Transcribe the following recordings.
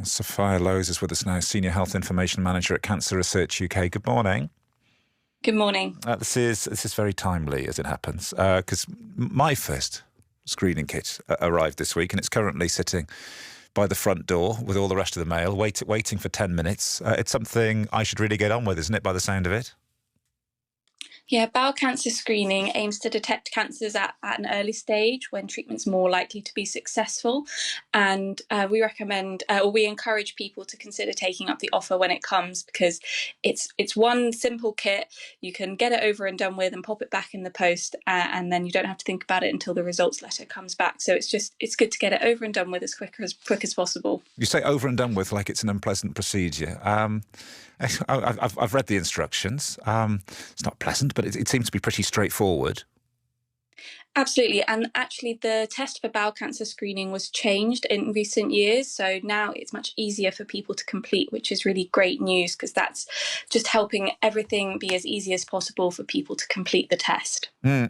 Sophia Lowes is with us now, Senior Health Information Manager at Cancer Research UK. Good morning. Good morning. This is very timely, as it happens, because my first screening kit arrived this week, and it's currently sitting by the front door with all the rest of the mail, waiting for 10 minutes. It's something I should really get on with, isn't it, by the sound of it? Yeah, bowel cancer screening aims to detect cancers at an early stage when treatment's more likely to be successful. And we recommend, or we encourage people to consider taking up the offer when it comes, because it's one simple kit. You can get it over and done with and pop it back in the post, and then you don't have to think about it until the results letter comes back. So it's good to get it over and done with as quick as possible. You say over and done with like it's an unpleasant procedure. I've read the instructions. It's not pleasant, but it seems to be pretty straightforward. Absolutely. And actually, the test for bowel cancer screening was changed in recent years. So now it's much easier for people to complete, which is really great news, because that's just helping everything be as easy as possible for people to complete the test. And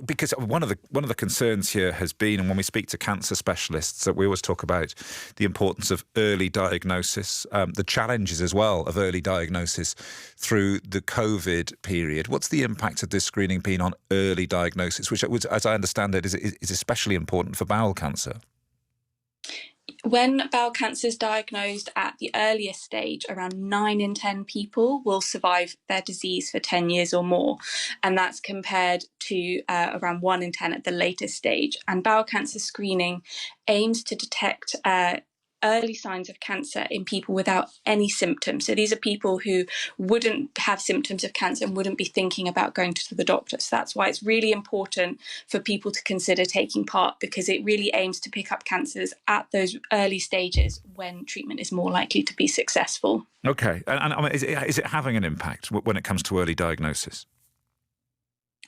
because one of the concerns here has been, and when we speak to cancer specialists, that we always talk about the importance of early diagnosis, the challenges as well of early diagnosis through the COVID period. What's the impact of this screening been on early diagnosis, which, as I understand it, is especially important for bowel cancer? When bowel cancer is diagnosed at the earliest stage, around 9 in 10 people will survive their disease for 10 years or more. And that's compared to around 1 in 10 at the latest stage. And bowel cancer screening aims to detect early signs of cancer in people without any symptoms. So these are people who wouldn't have symptoms of cancer and wouldn't be thinking about going to the doctor. So that's why it's really important for people to consider taking part, because it really aims to pick up cancers at those early stages when treatment is more likely to be successful. Okay. And I mean, is it having an impact when it comes to early diagnosis?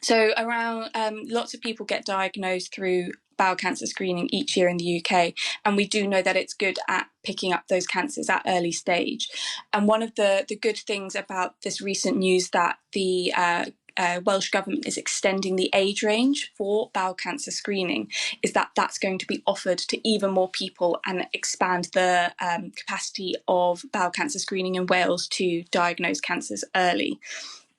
So around lots of people get diagnosed through bowel cancer screening each year in the UK, and we do know that it's good at picking up those cancers at early stage. And one of the good things about this recent news that the Welsh Government is extending the age range for bowel cancer screening is that that's going to be offered to even more people and expand the capacity of bowel cancer screening in Wales to diagnose cancers early.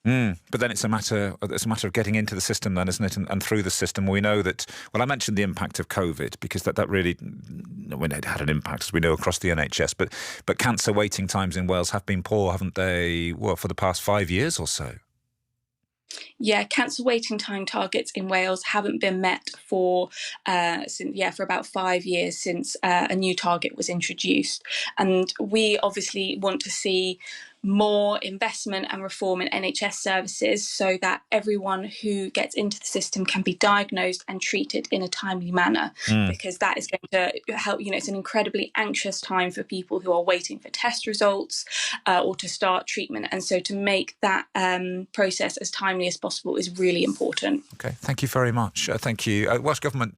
But then it's a matter of getting into the system then, isn't it? And through the system, we know that, well, I mentioned the impact of COVID because that really it had an impact, as we know, across the NHS. But cancer waiting times in Wales have been poor, haven't they? Well, for the past 5 years or so. Yeah, cancer waiting time targets in Wales haven't been met for about 5 years since a new target was introduced. And we obviously want to see more investment and reform in NHS services so that everyone who gets into the system can be diagnosed and treated in a timely manner, because that is going to help. It's an incredibly anxious time for people who are waiting for test results or to start treatment. And so to make that process as timely as possible is really important. Okay, thank you very much. Thank you. Welsh Government